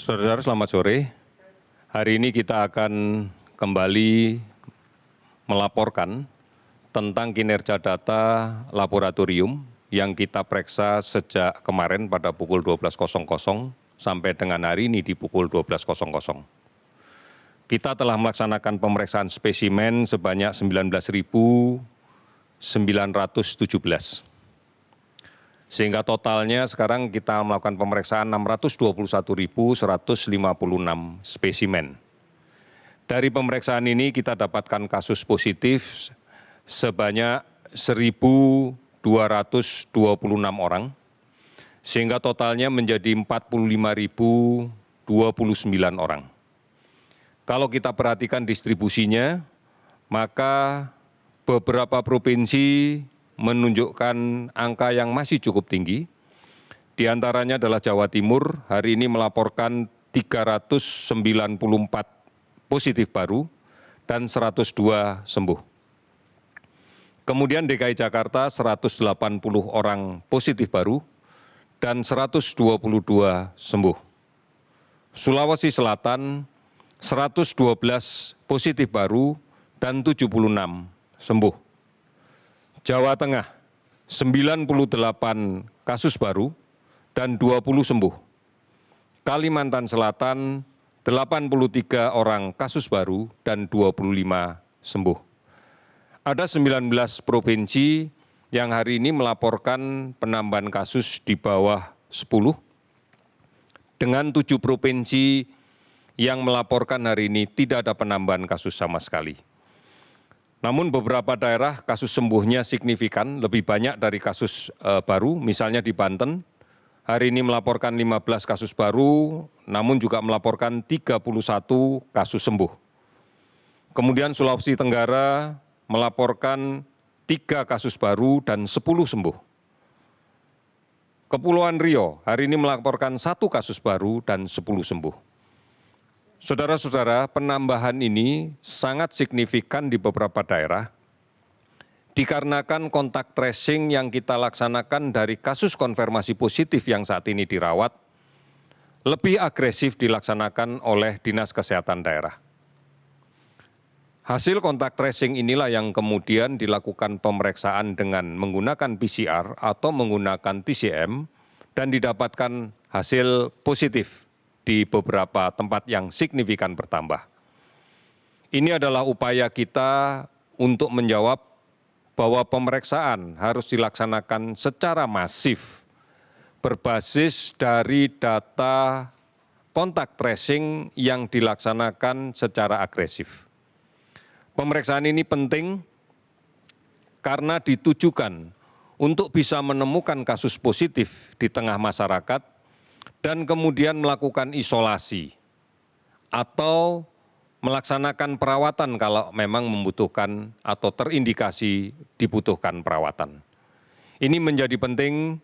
Saudara-saudara, selamat sore. Hari ini kita akan kembali melaporkan tentang kinerja data laboratorium yang kita periksa sejak kemarin pada pukul 12.00 sampai dengan hari ini di pukul 12.00. Kita telah melaksanakan pemeriksaan spesimen sebanyak 19.917. Sehingga totalnya sekarang kita melakukan pemeriksaan 621.156 spesimen. Dari pemeriksaan ini kita dapatkan kasus positif sebanyak 1.226 orang, sehingga totalnya menjadi 45.029 orang. Kalau kita perhatikan distribusinya, maka beberapa provinsi menunjukkan angka yang masih cukup tinggi. Di antaranya adalah Jawa Timur, hari ini melaporkan 394 positif baru dan 102 sembuh. Kemudian DKI Jakarta 180 orang positif baru dan 122 sembuh. Sulawesi Selatan 112 positif baru dan 76 sembuh. Jawa Tengah 98 kasus baru dan 20 sembuh. Kalimantan Selatan 83 orang kasus baru dan 25 sembuh. Ada 19 provinsi yang hari ini melaporkan penambahan kasus di bawah 10, dengan 7 provinsi yang melaporkan hari ini tidak ada penambahan kasus sama sekali. Namun beberapa daerah kasus sembuhnya signifikan, lebih banyak dari kasus baru, misalnya di Banten, hari ini melaporkan 15 kasus baru, namun juga melaporkan 31 kasus sembuh. Kemudian Sulawesi Tenggara melaporkan 3 kasus baru dan 10 sembuh. Kepulauan Riau hari ini melaporkan 1 kasus baru dan 10 sembuh. Saudara-saudara, penambahan ini sangat signifikan di beberapa daerah dikarenakan kontak tracing yang kita laksanakan dari kasus konfirmasi positif yang saat ini dirawat lebih agresif dilaksanakan oleh Dinas Kesehatan daerah. Hasil kontak tracing inilah yang kemudian dilakukan pemeriksaan dengan menggunakan PCR atau menggunakan TCM dan didapatkan hasil positif di beberapa tempat yang signifikan bertambah. Ini adalah upaya kita untuk menjawab bahwa pemeriksaan harus dilaksanakan secara masif berbasis dari data kontak tracing yang dilaksanakan secara agresif. Pemeriksaan ini penting karena ditujukan untuk bisa menemukan kasus positif di tengah masyarakat dan kemudian melakukan isolasi atau melaksanakan perawatan kalau memang membutuhkan atau terindikasi dibutuhkan perawatan. Ini menjadi penting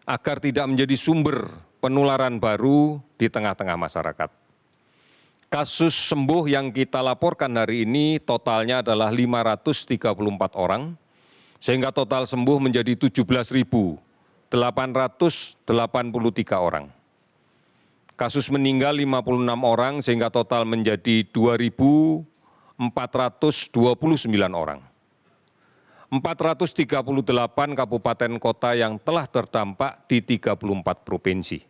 agar tidak menjadi sumber penularan baru di tengah-tengah masyarakat. Kasus sembuh yang kita laporkan hari ini totalnya adalah 534 orang, sehingga total sembuh menjadi 17.883 orang. Kasus meninggal 56 orang sehingga total menjadi 2.429 orang. 438 kabupaten kota yang telah terdampak di 34 provinsi.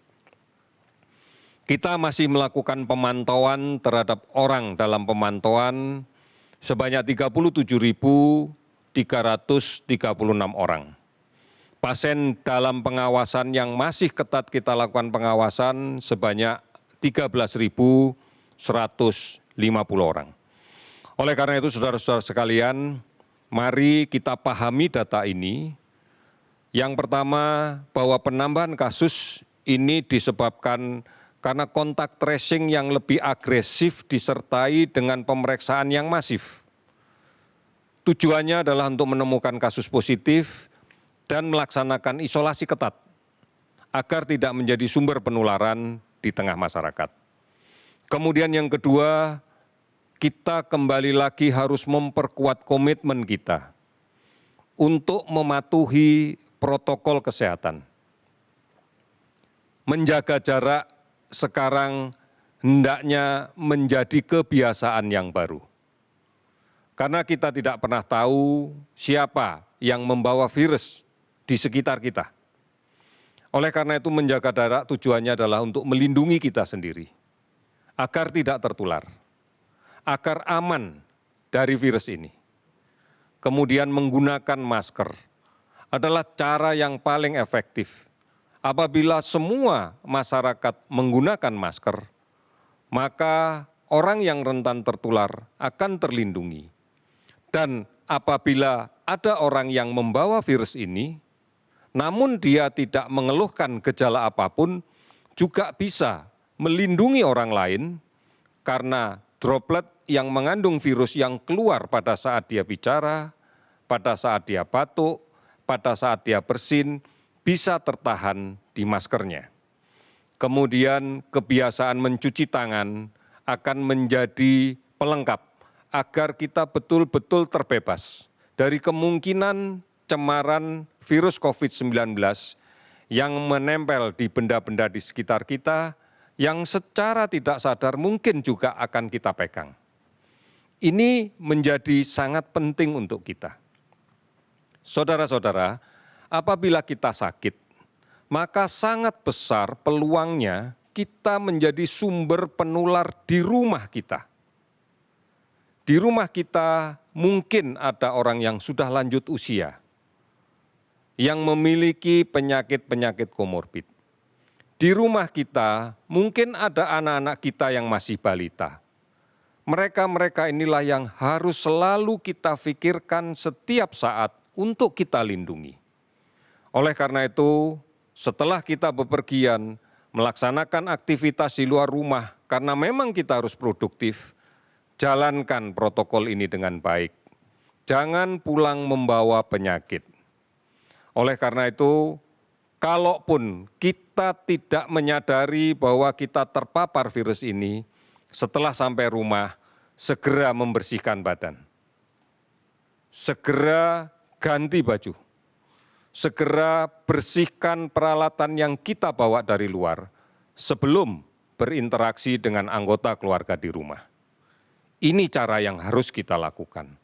Kita masih melakukan pemantauan terhadap orang dalam pemantauan sebanyak 37.336 orang. Pasien dalam pengawasan yang masih ketat kita lakukan pengawasan sebanyak 13.150 orang. Oleh karena itu, saudara-saudara sekalian, mari kita pahami data ini. Yang pertama, bahwa penambahan kasus ini disebabkan karena kontak tracing yang lebih agresif disertai dengan pemeriksaan yang masif. Tujuannya adalah untuk menemukan kasus positif dan melaksanakan isolasi ketat agar tidak menjadi sumber penularan di tengah masyarakat. Kemudian yang kedua, kita kembali lagi harus memperkuat komitmen kita untuk mematuhi protokol kesehatan. Menjaga jarak sekarang hendaknya menjadi kebiasaan yang baru. Karena kita tidak pernah tahu siapa yang membawa virus di sekitar kita. Oleh karena itu menjaga jarak tujuannya adalah untuk melindungi kita sendiri, agar tidak tertular, agar aman dari virus ini. Kemudian menggunakan masker adalah cara yang paling efektif. Apabila semua masyarakat menggunakan masker, maka orang yang rentan tertular akan terlindungi. Dan apabila ada orang yang membawa virus ini, namun dia tidak mengeluhkan gejala apapun, juga bisa melindungi orang lain karena droplet yang mengandung virus yang keluar pada saat dia bicara, pada saat dia batuk, pada saat dia bersin, bisa tertahan di maskernya. Kemudian kebiasaan mencuci tangan akan menjadi pelengkap agar kita betul-betul terbebas dari kemungkinan cemaran virus COVID-19 yang menempel di benda-benda di sekitar kita yang secara tidak sadar mungkin juga akan kita pegang. Ini menjadi sangat penting untuk kita. Saudara-saudara, apabila kita sakit, maka sangat besar peluangnya kita menjadi sumber penular di rumah kita. Di rumah kita mungkin ada orang yang sudah lanjut usia, yang memiliki penyakit-penyakit komorbid. Di rumah kita mungkin ada anak-anak kita yang masih balita. Mereka-mereka inilah yang harus selalu kita pikirkan setiap saat untuk kita lindungi. Oleh karena itu, setelah kita bepergian, melaksanakan aktivitas di luar rumah, karena memang kita harus produktif, jalankan protokol ini dengan baik. Jangan pulang membawa penyakit. Oleh karena itu, kalaupun kita tidak menyadari bahwa kita terpapar virus ini, setelah sampai rumah, segera membersihkan badan. Segera ganti baju. Segera bersihkan peralatan yang kita bawa dari luar sebelum berinteraksi dengan anggota keluarga di rumah. Ini cara yang harus kita lakukan.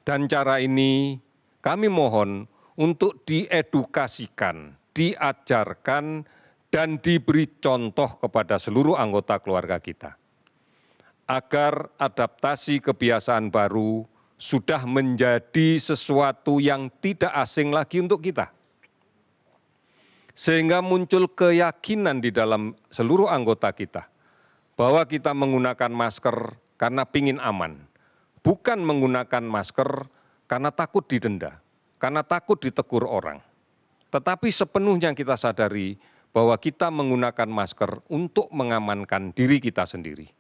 Dan cara ini kami mohon untuk diedukasikan, diajarkan, dan diberi contoh kepada seluruh anggota keluarga kita. Agar adaptasi kebiasaan baru sudah menjadi sesuatu yang tidak asing lagi untuk kita. Sehingga muncul keyakinan di dalam seluruh anggota kita bahwa kita menggunakan masker karena ingin aman, bukan menggunakan masker karena takut didenda, karena takut ditegur orang. Tetapi sepenuhnya kita sadari bahwa kita menggunakan masker untuk mengamankan diri kita sendiri.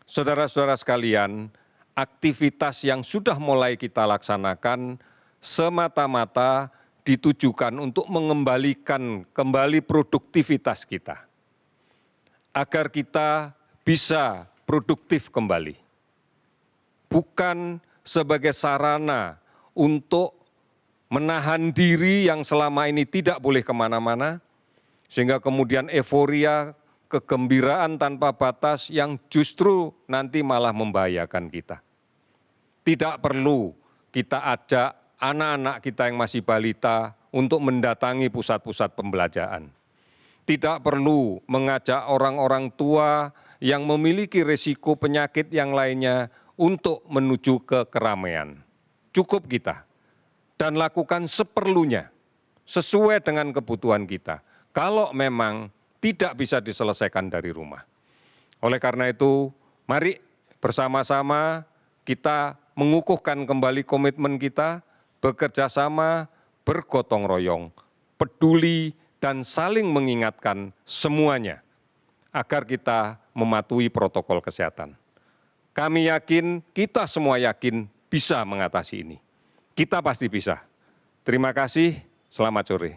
Saudara-saudara sekalian, aktivitas yang sudah mulai kita laksanakan semata-mata ditujukan untuk mengembalikan kembali produktivitas kita. Agar kita bisa produktif kembali. Bukan sebagai sarana untuk menahan diri yang selama ini tidak boleh kemana-mana, sehingga kemudian euforia, kegembiraan tanpa batas yang justru nanti malah membahayakan kita. Tidak perlu kita ajak anak-anak kita yang masih balita untuk mendatangi pusat-pusat pembelajaran. Tidak perlu mengajak orang-orang tua yang memiliki risiko penyakit yang lainnya untuk menuju ke keramaian. Cukup kita dan lakukan seperlunya sesuai dengan kebutuhan kita. Kalau memang tidak bisa diselesaikan dari rumah. Oleh karena itu, mari bersama-sama kita mengukuhkan kembali komitmen kita, bekerja sama, bergotong royong, peduli, dan saling mengingatkan semuanya agar kita mematuhi protokol kesehatan. Kami yakin, kita semua yakin bisa mengatasi ini. Kita pasti bisa. Terima kasih, selamat sore.